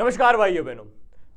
नमस्कार भाइयों बहनों,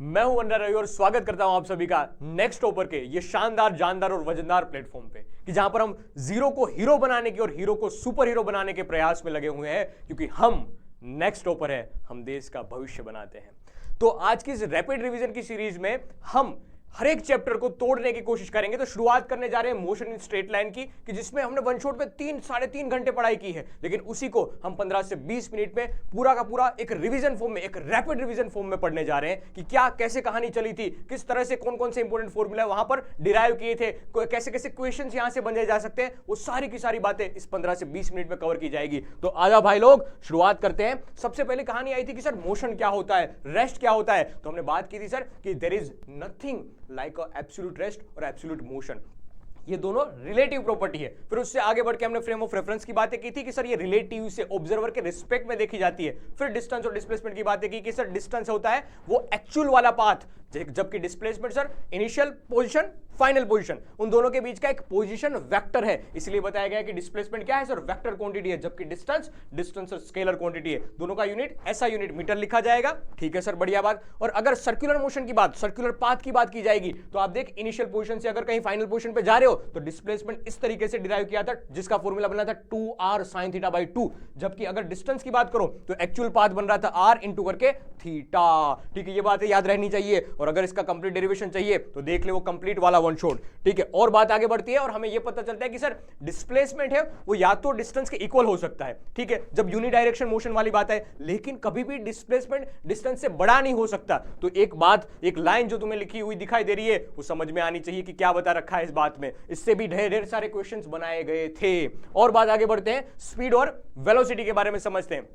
मैं हूं वंडर रवि और स्वागत करता हूं आप सभी का नेक्स्ट टॉपर के ये शानदार, जानदार और वजनदार प्लेटफॉर्म पे कि जहां पर हम जीरो को हीरो बनाने की और हीरो को सुपर हीरो बनाने के प्रयास में लगे हुए हैं, क्योंकि हम नेक्स्ट टॉपर है, हम देश का भविष्य बनाते हैं। तो आज की इस रैपिड रिवीजन की सीरीज में हम हर एक चैप्टर को तोड़ने की कोशिश करेंगे। तो शुरुआत करने जा रहे हैं मोशन इन स्ट्रेट लाइन की, कि जिसमें हमने वन शॉट में साढ़े तीन घंटे पढ़ाई की है, लेकिन उसी को हम 15 से 20 मिनट में पूरा का पूरा एक रिवीजन फॉर्म में, एक रैपिड रिवीजन फॉर्म में पढ़ने जा रहे हैं कि क्या कैसे कहानी चली थी, किस तरह से कौन कौन से इंपॉर्टेंट फॉर्मूला वहां पर डिराइव किए थे, कैसे कैसे क्वेश्चन यहां से बने जा सकते हैं, वो सारी की सारी बातें इस 15 से 20 मिनट में कवर की जाएगी। तो आजा भाई लोग, शुरुआत करते हैं। सबसे पहले कहानी आई थी कि सर मोशन क्या होता है, रेस्ट क्या होता है। तो हमने बात की थी सर कि there is nothing like a absolute rest और एब्सोल्यूट मोशन, ये दोनों रिलेटिव प्रॉपर्टी है। फिर उससे आगे बढ़ के हमने फ्रेम ऑफ रेफरेंस की बातें की थी कि सर ये रिलेटिव से ऑब्जर्वर के रिस्पेक्ट में देखी जाती है। फिर डिस्टेंस और डिस्प्लेसमेंट की बातें की कि सर डिस्टेंस होता है वो एक्चुअल वाला पाथ, जबकि displacement sir initial position, final position, उन दोनों के बीच का एक पोजीशन वेक्टर है। इसलिए बताया गया कि डिस्प्लेसमेंट क्या है सर, वेक्टर क्वांटिटी है, जबकि डिस्टेंस और स्केलर क्वांटिटी है। दोनों का यूनिट ऐसा यूनिट मीटर लिखा जाएगा। ठीक है सर, बढ़िया बात। और अगर सर्कुलर मोशन की बात, सर्कुलर पाथ की बात की जाएगी, तो आप देख इनिशियल पोजीशन से अगर कहीं फाइनल पोजीशन पे जा रहे हो तो डिस्प्लेसमेंट इस तरीके से डिराइव किया था, जिसका फॉर्मूला बना था 2r sin थीटा बाई 2। जबकि अगर डिस्टेंस की बात करो तो एक्चुअल पाथ बन रहा था r इंटू करके थीटा। ठीक है, ये बातें याद रहनी चाहिए। और अगर इसका कंप्लीट डेरिवेशन चाहिए तो देख ले वो कंप्लीट वाला वन शॉट। ठीक है, और बात आगे बढ़ती है और हमें यह पता चलता है कि सर डिस्प्लेसमेंट है वो या तो डिस्टेंस के इक्वल हो सकता है, ठीक है, जब यूनिडायरेक्शन मोशन वाली बात है, लेकिन कभी भी डिस्प्लेसमेंट डिस्टेंस से बड़ा नहीं हो सकता। तो एक बात, एक लाइन जो तुम्हें लिखी हुई दिखाई दे रही है वो समझ में आनी चाहिए कि क्या बता रखा है इस बात में। इससे भी ढेर सारे क्वेश्चंस बनाए गए थे। और बात आगे बढ़ते हैं, स्पीड और वेलोसिटी के बारे में समझते हैं।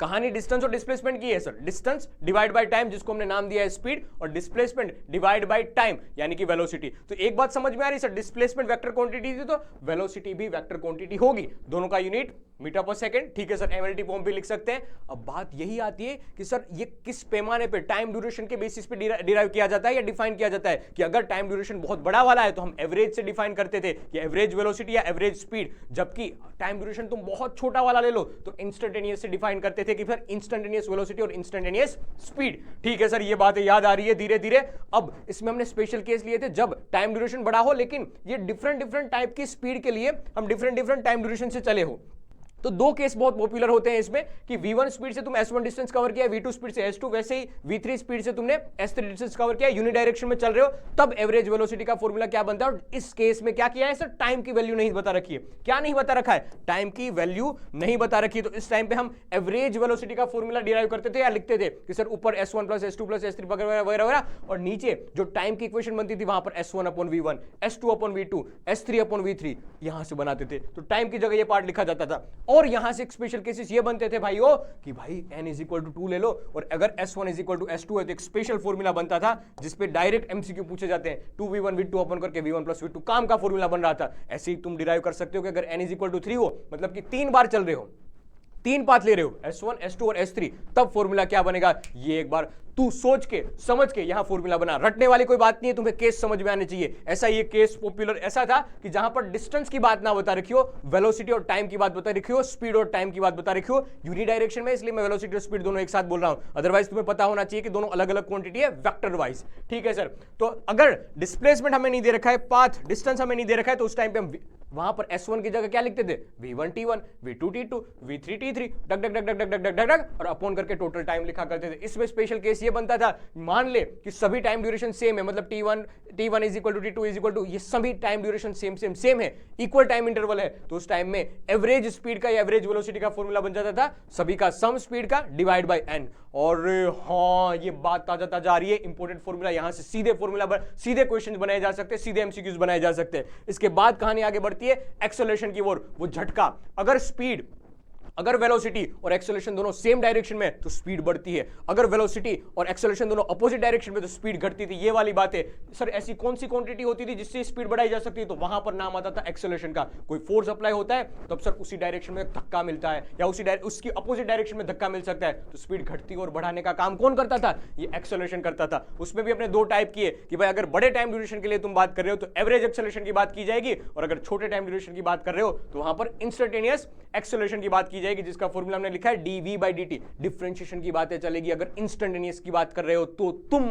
कहानी डिस्टेंस और डिस्प्लेसमेंट की है sir. Distance divide by time, जिसको हमने नाम दिया है स्पीड, और डिस्प्लेसमेंट डिवाइड बाय टाइम यानी कि वेलोसिटी। तो एक बात समझ में आ रही सर, डिस्प्लेसमेंट वेक्टर क्वांटिटी थी तो वेलोसिटी भी वेक्टर क्वांटिटी होगी। दोनों का यूनिट मीटर पर सेकंड। ठीक है सर, एमएलटी फॉर्म भी लिख सकते हैं। अब बात यही आती है कि सर ये किस पैमाने पे, टाइम ड्यूरेशन के बेसिस पे डिराइव किया जाता है या डिफाइन किया जाता है। कि अगर टाइम ड्यूरेशन बहुत बड़ा वाला है तो हम एवरेज से डिफाइन करते थे कि एवरेज वेलोसिटी या एवरेज स्पीड, जबकि टाइम ड्यूरेशन तुम बहुत छोटा वाला ले लो तो इंस्टेंटेनियस से डिफाइन करते थे कि फिर इंस्टेंटेनियस वेलोसिटी और इंस्टेंटेनियस स्पीड। ठीक है सर, ये बातें याद आ रही है धीरे धीरे। अब इसमें हमने स्पेशल केस लिए थे जब टाइम ड्यूरेशन बड़ा हो, लेकिन ये डिफरेंट टाइप की स्पीड के लिए हम डिफरेंट टाइम ड्यूरेशन से चले हो। तो दो केस बहुत पॉपुलर होते हैं इसमें कि v1 स्पीड से तुम s1 डिस्टेंस कवर किया, v2 स्पीड से s2, वैसे ही v3 स्पीड से तुमने s3 डिस्टेंस कवर किया, यूनिडायरेक्शन में चल रहे हो, तब एवरेज वेलोसिटी का फॉर्मूला क्या बनता है। और इस केस में क्या किया है सर, टाइम की वैल्यू नहीं बता रखी है। क्या नहीं बता रखा है, टाइम की वैल्यू नहीं बता रखी है। तो इस टाइम पे हम एवरेज वेलोसिटी का फॉर्मूला डिराइव करते थे या लिखते थे कि सर ऊपर s1 plus s2 plus s3 वगैरह वगैरह, और नीचे जो टाइम की इक्वेशन बनती थी वहां पर s1 upon v1, s2 upon v2, s3 upon v3 यहां से बनाते थे। तो टाइम की जगह ये पार्ट लिखा जाता था। और यहां से स्पेशल केसेस ये बनते थे भाइयों कि भाई n इज इक्वल टू 2 ले लो, और अगर s1 is equal to s2 है तो एक स्पेशल फॉर्मूला बनता था जिसपे डायरेक्ट एमसीक्यू पूछे जाते हैं। 2v1 v2 अपन करके v1 प्लस v2 काम का फॉर्मूला बन रहा था। ऐसे ही तुम डिराइव कर सकते हो कि अगर n इज इक्वल टू 3 हो, मतलब कि 3 बार चल रहे हो, 3 पाथ ले रहे हो, s1 s2 और s3, तब फॉर्मूला क्या बनेगा, ये एक बार तू सोच के समझ के यहां फॉर्मूला बना। रटने वाली कोई बात नहीं है, तुम्हें केस समझ में आने चाहिए। ऐसा ये केस पॉपुलर ऐसा था कि जहां पर डिस्टेंस की बात ना बता रखी हो, वेलोसिटी और टाइम की बात बता रखी हो, स्पीड और टाइम की बात बता रखी हो यूनिडायरेक्शन में, इसलिए मैं वेलोसिटी और स्पीड दोनों एक साथ बोल रहा हूं। अदरवाइज तुम्हें पता होना चाहिए कि दोनों अलग अलग क्वांटिटी है वेक्टर वाइज। ठीक है सर, तो अगर डिस्प्लेसमेंट हमें नहीं दे रखा है, पाथ डिस्टेंस हमें नहीं दे रखा है, तो उस टाइम पे हम वहां पर s1 की जगह क्या लिखते थे, v1 t1, v2 t2, v3 t3, duck duck duck duck duck duck duck duck, और अपॉन करके टोटल टाइम लिखा करते थे। इसमें स्पेशल केस ये बनता था, मान ले कि सभी टाइम ड्यूरेशन सेम है, मतलब t1 is equal to t2 is equal to, ये सभी टाइम ड्यूरेशन सेम है, इक्वल टाइम इंटरवल है, तो उस टाइम में एवरेज स्पीड का या एवरेज वेलोसिटी का फॉर्मूला बन जाता था सभी का सम स्पीड का डिवाइड बाय n। और हाँ, ये बात ताजा आ रही है, इंपोर्टेंट फॉर्मूला, यहां से सीधे फॉर्मूला सीधे क्वेश्चन बनाए जा सकते हैं, सीधे एमसीक्यूज बनाए जा सकते हैं। इसके बाद कहानी आगे बढ़ती है एक्सेलरेशन की ओर। वो झटका, अगर स्पीड, अगर वेलोसिटी और एक्सेलरेशन दोनों सेम डायरेक्शन में तो स्पीड बढ़ती है, अगर वेलोसिटी और एक्सेलरेशन दोनों अपोजिट डायरेक्शन में तो स्पीड घटती थी। ये वाली बात है सर, ऐसी कौन सी क्वांटिटी होती थी जिससे स्पीड बढ़ाई जा सकती है, तो वहां पर नाम आता था एक्सेलरेशन का। कोई फोर्स अप्लाई होता है तब सर उसी डायरेक्शन में धक्का मिलता है, या उसकी अपोजिट डायरेक्शन में धक्का मिल सकता है, तो स्पीड घटती और बढ़ाने का काम कौन करता था, ये एक्सेलरेशन करता था। उसमें भी अपने दो टाइप किए कि भाई अगर बड़े टाइम ड्यूरेशन के लिए तुम बात कर रहे हो तो एवरेज एक्सेलरेशन की बात की जाएगी, और अगर छोटे टाइम ड्यूरेशन की बात कर रहे हो तो वहां पर इंस्टेंटेनियस एक्सेलरेशन की बात की जाएगी, जिसका फॉर्मूला हमने लिखा है dv/dt। डिफरेंशिएशन की बातें चलेगी अगर इंस्टेंटेनियस की बात कर रहे हो तो तुम।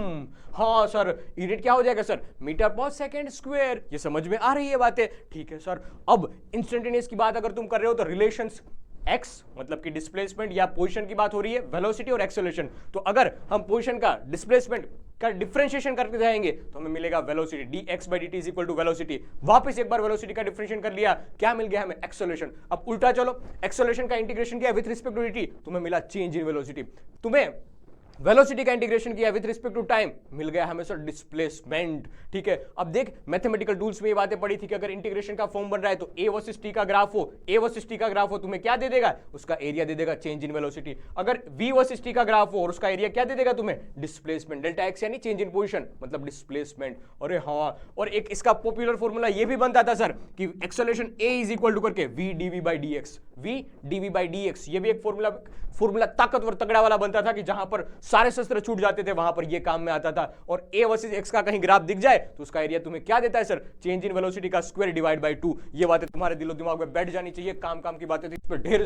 हाँ सर, यूनिट क्या हो जाएगा सर? मीटर पर सेकेंड स्क्वायर। ये समझ में आ रही है बातें? ठीक है सर। अब इंस्टेंटेनियस की बात अगर तुम कर रहे हो तो रिलेशंस x मतलब कि डिस्प्लेसमेंट या पोजीशन की बात हो रही है, वेलोसिटी और एक्सेलरेशन। तो अगर हम पोजीशन का डिस्प्लेसमेंट का डिफरेंशिएशन करके जाएंगे तो हमें मिलेगा velocity, dx/dt is equal to velocity. वापस एक बार वेलोसिटी का डिफरेंशिएशन कर लिया, क्या मिल गया हमें? एक्सेलरेशन। अब उल्टा चलो, एक्सेलरेशन का इंटीग्रेशन किया विद रिस्पेक्ट टू dt, तुम्हें मिला चेंज इन वेलोसिटी। तुम्हें वेलोसिटी का इंटीग्रेशन किया विद रिस्पेक्ट टू टाइम, मिल गया हमें सर डिस्प्लेसमेंट। ठीक है, अब देख मैथमेटिकल टूल्स में ये बातें पड़ी थी कि अगर इंटीग्रेशन का फॉर्म बन रहा है तो a वर्सेस t का ग्राफ हो, a वर्सेस t का ग्राफ हो, तुम्हें क्या दे देगा? उसका एरिया दे देगा, चेंज इन वेलोसिटी। अगर v वर्सेस t का ग्राफ हो और उसका एरिया क्या दे देगा तुम्हें? डिस्प्लेसमेंट। डेल्टा x यानी चेंज इन पोजीशन मतलब डिस्प्लेसमेंट। अरे हाँ, और एक इसका पॉपुलर फॉर्मूला ये भी बनता था सर कि acceleration a is equal to करके v dv/dx, v dv/dx। ये भी एक फॉर्मूला ताकतवर तगड़ा वाला बनता था कि जहां पर सारे शस्त्र छूट जाते थे वहां पर ये काम में आता था। और a वर्सेस x का कहीं ग्राफ दिख जाए तो उसका एरिया तुम्हें क्या देता है सर? चेंज इन वेलोसिटी का स्क्वायर डिवाइड बाय 2। ये बातें तुम्हारे दिलो दिमाग में बैठ जानी चाहिए। काम की बातें थी, इस पर ढेर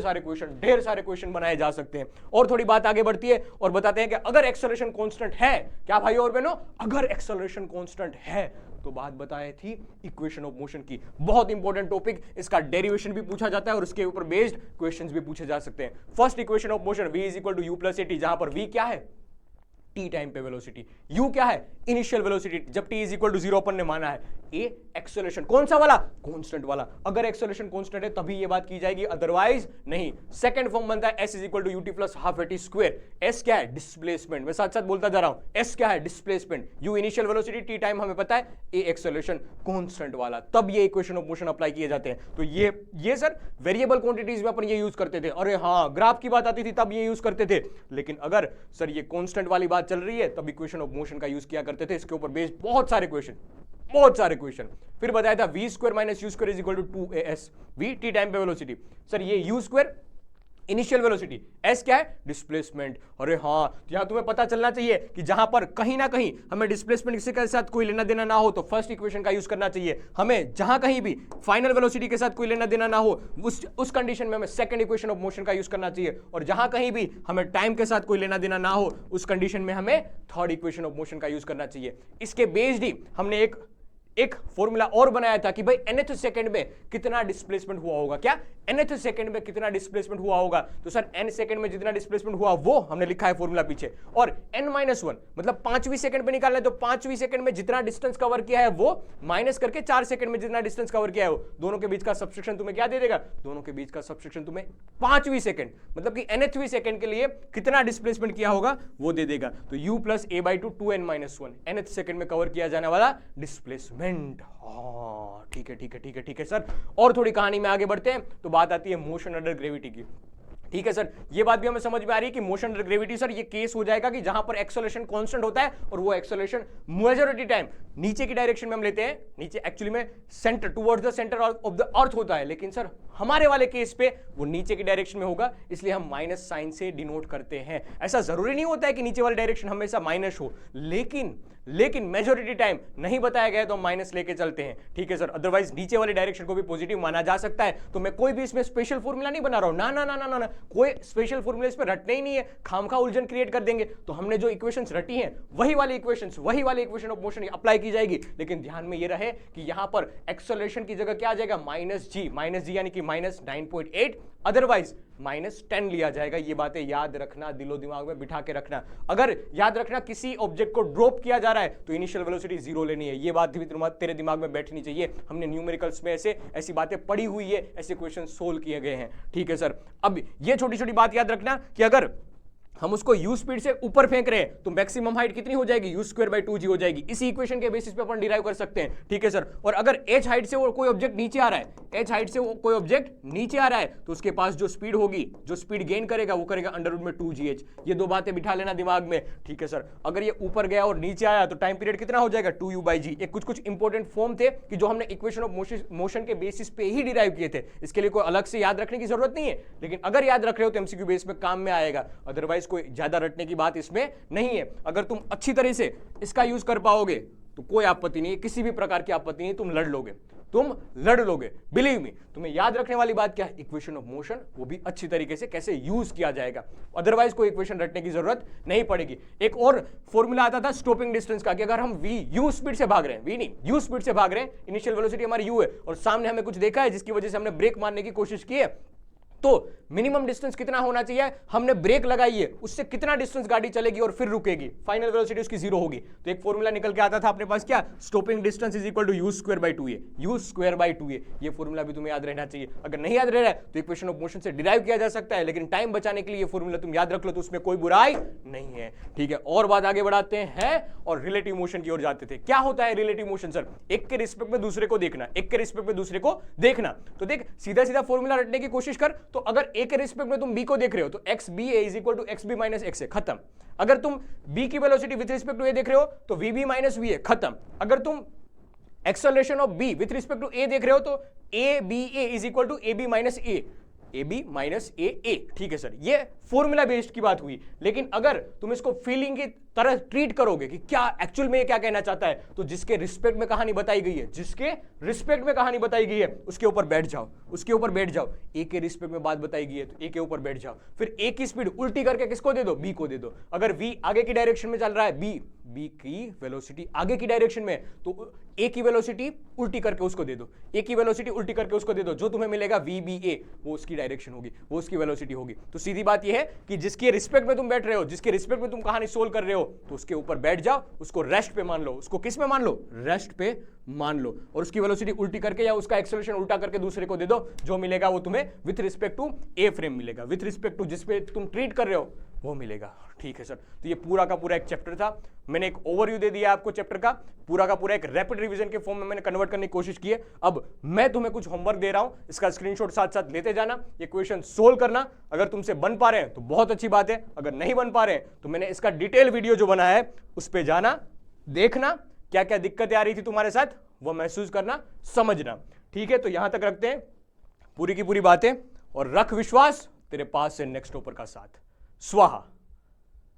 सारे क्वेश्चन बनाए जा सकते हैं। और थोड़ी बात आगे बढ़ती है और बताते हैं कि अगर एक्सेलरेशन कांस्टेंट है, क्या भाई और बहनों, अगर एक्सेलरेशन कांस्टेंट है तो बात बताई थी इक्वेशन ऑफ मोशन की। बहुत इंपॉर्टेंट टॉपिक, इसका डेरिवेशन भी पूछा जाता है और उसके ऊपर बेस्ड क्वेश्चंस भी पूछे जा सकते हैं। First equation of motion v is equal to u plus at, जहां पर v क्या है? t टाइम पे वेलोसिटी, u क्या है? इनिशियल वेलोसिटी, जब t इज इक्वल टू 0 अपन ने माना है। a एक्सेलरेशन, कौन सा वाला? कांस्टेंट वाला। अगर एक्सेलरेशन कांस्टेंट है तभी ये बात की जाएगी, अदरवाइज नहीं। सेकंड फॉर्म बनता है s is equal to ut plus half at square. s क्या है? डिस्प्लेसमेंट। मैं साथ साथ बोलता जा रहा हूं, s क्या है? Displacement. u initial velocity, t time हमें पता है, a एक्सेलरेशन कांस्टेंट वाला। तब ये इक्वेशन ऑफ मोशन अप्लाई किए जाते हैं। तो ये सर वेरिएबल क्वांटिटीज में अपन ये यूज करते थे। अरे हाँ, ग्राफ की बात आती थी तब ये यूज करते थे। लेकिन अगर सर ये कांस्टेंट वाली बात चल रही है तब इक्वेशन ऑफ मोशन का यूज किया करते थे। इसके ऊपर बेस्ड बहुत सारे क्वेश्चन। फिर बताया था v square minus u square is equal to 2as। v t time पे वेलोसिटी, सर ये u square initial velocity, s क्या है? डिस्प्लेसमेंट। अरे हाँ, तो यहां तुम्हें पता चलना चाहिए कि जहां पर कहीं ना कहीं हमें डिस्प्लेसमेंट के साथ कोई लेना देना ना हो तो फर्स्ट इक्वेशन का यूज करना चाहिए। हमें जहां कहीं भी फाइनल वेलोसिटी के साथ कोई लेना देना ना हो उस कंडीशन में हमें सेकंड इक्वेशन ऑफ मोशन का यूज करना चाहिए। और जहां कहीं भी हमें टाइम के साथ कोई लेना देना ना हो उस कंडीशन में हमें थर्ड इक्वेशन ऑफ मोशन का यूज करना चाहिए। इसके बेस्ड ही हमने एक फॉर्मूला और बनाया था कि भाई nth सेकंड में कितना डिस्प्लेसमेंट हुआ होगा। क्या? nth सेकंड में कितना डिस्प्लेसमेंट हुआ होगा। तो सर n सेकंड में जितना डिस्प्लेसमेंट हुआ वो हमने लिखा है फॉर्मूला पीछे। और n-1 मतलब 5वीं सेकंड पे निकालना है तो 5वीं सेकंड में जितना डिस्टेंस कवर किया है वो माइनस करके 4 सेकंड में जितना डिस्टेंस कवर किया है वो, दोनों के बीच का सब्सट्रैक्शन तुम्हें क्या दे देगा? दोनों के बीच का सब्सट्रैक्शन तुम्हें 5वीं सेकंड मतलब कि nthवीं सेकंड के लिए कितना डिस्प्लेसमेंट किया होगा वो दे देगा। तो u plus a/2 2n-1 nth second में कवर किया जाने वाला डिस्प्लेसमेंट। ठीक है सर। और थोड़ी कहानी में आगे बढ़ते हैं तो बात आती है मोशन अंडर ग्रेविटी की। ठीक है सर, ये बात भी हमें समझ में आ रही है कि मोशन अंडर ग्रेविटी सर ये केस हो जाएगा कि जहां पर एक्सेलरेशन कांस्टेंट होता है और वो एक्सेलरेशन मेजॉरिटी टाइम नीचे की डायरेक्शन में हम लेते हैं। नीचे एक्चुअली में centre towards the centre of the earth होता है, लेकिन सर हमारे वाले केस पे वो नीचे की डायरेक्शन में होगा, इसलिए हम माइनस साइन से डिनोट करते हैं। ऐसा जरूरी नहीं होता है कि नीचे वाली डायरेक्शन हमेशा माइनस हो, लेकिन मेजॉरिटी टाइम नहीं बताया गया तो हम माइनस लेके चलते हैं। ठीक है सर, अदरवाइज नीचे वाली डायरेक्शन को भी पॉजिटिव माना जा सकता है। तो मैं कोई भी इसमें स्पेशल फॉर्मूला नहीं बना रहा हूं, ना, कोई स्पेशल फॉर्मूला इसमें रटने ही नहीं है, खामखा उलझन क्रिएट कर देंगे। तो हमने जो इक्वेशंस रटी हैं वही वाली इक्वेशन ऑफ मोशन अप्लाई की जाएगी। लेकिन ध्यान में ये रहे कि यहां पर एक्सेलरेशन की जगह क्या आ जाएगा? माइनस जी यानी कि माइनस 9.8, अदरवाइज माइनस 10 लिया जाएगा। ये बातें याद रखना, दिलो दिमाग में बिठा के रखना। अगर याद रखना किसी ऑब्जेक्ट को ड्रॉप किया जा रहा है तो इनिशियल वेलोसिटी 0 लेनी है। ये बात भी तेरे दिमाग में बैठनी चाहिए। हमने न्यूमेरिकल्स में ऐसी बातें पढ़ी हुई है, ऐसे क्वेश्चन सोल्व किए गए हैं। ठीक है सर, अब ये छोटी छोटी बात याद रखना कि अगर हम उसको u स्पीड से ऊपर फेंक रहे हैं तो मैक्सिमम हाइट कितनी हो जाएगी? u²/2g हो जाएगी। इसी इक्वेशन के बेसिस पे अपन डिराइव कर सकते हैं। ठीक है सर, और अगर h हाइट से वो कोई ऑब्जेक्ट नीचे आ रहा है, तो उसके पास जो स्पीड होगी, जो स्पीड गेन करेगा वो करेगा √2gh। ये दो बातें बिठा लेना दिमाग में। ठीक है सर, अगर ये ऊपर गया और नीचे आया तो टाइम पीरियड कितना हो जाएगा? 2u/g। ये कुछ इंपॉर्टेंट फॉर्म थे कि जो हमने इक्वेशन ऑफ मोशन के बेसिस पे ही डिराइव किए थे। इसके लिए कोई अलग से याद रखने की जरूरत नहीं है, लेकिन अगर याद रख रहे हो तो एमसीक्यू बेस में काम में आएगा। अदरवाइज कोई ज्यादा रटने की बात इसमें नहीं है। अगर तुम अच्छी तरह से इसका यूज कर पाओगे तो कोई आपत्ति नहीं है, किसी भी प्रकार की आपत्ति नहीं, तुम लड़ लोगे, तुम लड़ लोगे, बिलीव मी। तुम्हें याद रखने वाली बात क्या है, इक्वेशन ऑफ मोशन, वो भी अच्छी तरीके से कैसे यूज किया जाएगा, अदरवाइज कोई इक्वेशन रटने की जरूरत नहीं पड़ेगी। एक और फॉर्मूला आता था स्टॉपिंग डिस्टेंस का, कि अगर हम v u स्पीड से भाग रहे हैं, v नहीं u स्पीड से भाग रहे हैं, इनिशियल वेलोसिटी हमारी u है और सामने हमें कुछ देखा है जिसकी वजह से हमने ब्रेक मारने की कोशिश की है, तो मिनिमम डिस्टेंस कितना होना चाहिए, हमने ब्रेक लगाई है, उससे कितना डिस्टेंस गाड़ी चलेगी और फिर रुकेगी, फाइनल वेलोसिटी उसकी 0 होगी। तो एक फॉर्मूला निकल के आता था अपने पास, क्या, stopping distance is equal to u square by 2a, u square by 2a। ये फॉर्मूला भी तुम्हें याद रहना चाहिए, अगर नहीं याद रह रहा है तो इक्वेशन ऑफ मोशन से डिराइव किया जा सकता है, लेकिन टाइम बचाने के लिए ये फॉर्मूला तुम याद रख लो, तो उसमें कोई बुराई नहीं है, ठीक है। और बात आगे बढ़ाते हैं और रिलेटिव मोशन की ओर जाते थे। क्या होता है रिलेटिव मोशन सर, एक के रिस्पेक्ट में दूसरे को देखना, एक के रिस्पेक्ट में दूसरे को देखना। तो देख सीधा सीधा फॉर्मूला रटने की कोशिश कर, तो अगर एक के रिस्पेक्ट में तुम b को देख रहे हो तो xba is equal to xb minus x है, खत्म। अगर तुम b की velocity with respect to a देख रहे हो तो vb माइनस v है, खत्म। अगर तुम acceleration of b with respect to a देख रहे हो तो aba is equal to ab minus a, ab minus a, ठीक है सर। ये फॉर्मूला बेस्ड की बात हुई, लेकिन अगर तुम इसको फीलिंग की तरह ट्रीट करोगे कि क्या एक्चुअल में ये क्या कहना चाहता है, तो जिसके रिस्पेक्ट में कहानी बताई गई है, जिसके रिस्पेक्ट में कहानी बताई गई है उसके ऊपर बैठ जाओ, उसके ऊपर बैठ जाओ। ए के रिस्पेक्ट में बात बताई गई है तो ए के ऊपर बैठ जाओ, फिर ए की स्पीड उल्टी करके किसको दे दो, बी को दे दो। अगर वी आगे की डायरेक्शन में चल रहा है, बी की वेलोसिटी आगे की डायरेक्शन में, तो ए की वेलोसिटी उल्टी करके उसको दे दो, ए की वेलोसिटी उल्टी करके उसको दे दो, जो तुम्हें मिलेगा VBA, वो उसकी डायरेक्शन होगी, वो उसकी वेलोसिटी होगी। तो सीधी बात ये है कि जिसके रिस्पेक्ट में तुम बैठ रहे हो, जिसके रिस्पेक्ट में तुम कहानी सोल्व कर रहे हो, तो उसके ऊपर बैठ जाओ, उसको रेस्ट पे मान लो, उसको किस में मान लो, रेस्ट पे मान लो, और उसकी वेलोसिटी उल्टी करके या उसका एक्सेलरेशन उल्टा करके दूसरे को दे दो, जो मिलेगा वो तुम्हें with respect to a frame मिलेगा, विथ रिस्पेक्ट टू जिस पे तुम ट्रीट कर रहे हो वो मिलेगा, ठीक है सर। तो ये पूरा का पूरा एक चैप्टर था, मैंने एक ओवरव्यू दे दिया आपको चैप्टर का पूरा एक रैपिड रिवीजन के फॉर्म में मैंने कन्वर्ट करने की कोशिश की है। अब मैं तुम्हें कुछ होमवर्क दे रहा हूं, इसका स्क्रीनशॉट साथ साथ लेते जाना, ये क्वेश्चन सोल्व करना। अगर तुमसे बन पा रहे हैं तो बहुत अच्छी बात है, अगर नहीं बन पा रहे हैं तो मैंने इसका डिटेल वीडियो जो बना है उस पर जाना, देखना क्या क्या दिक्कतें आ रही थी तुम्हारे साथ, वो महसूस करना, समझना, ठीक है। तो यहां तक रखते हैं पूरी की पूरी बातें, और रख विश्वास, तेरे पास से नेक्स्ट टॉपर का साथ। स्वाहा।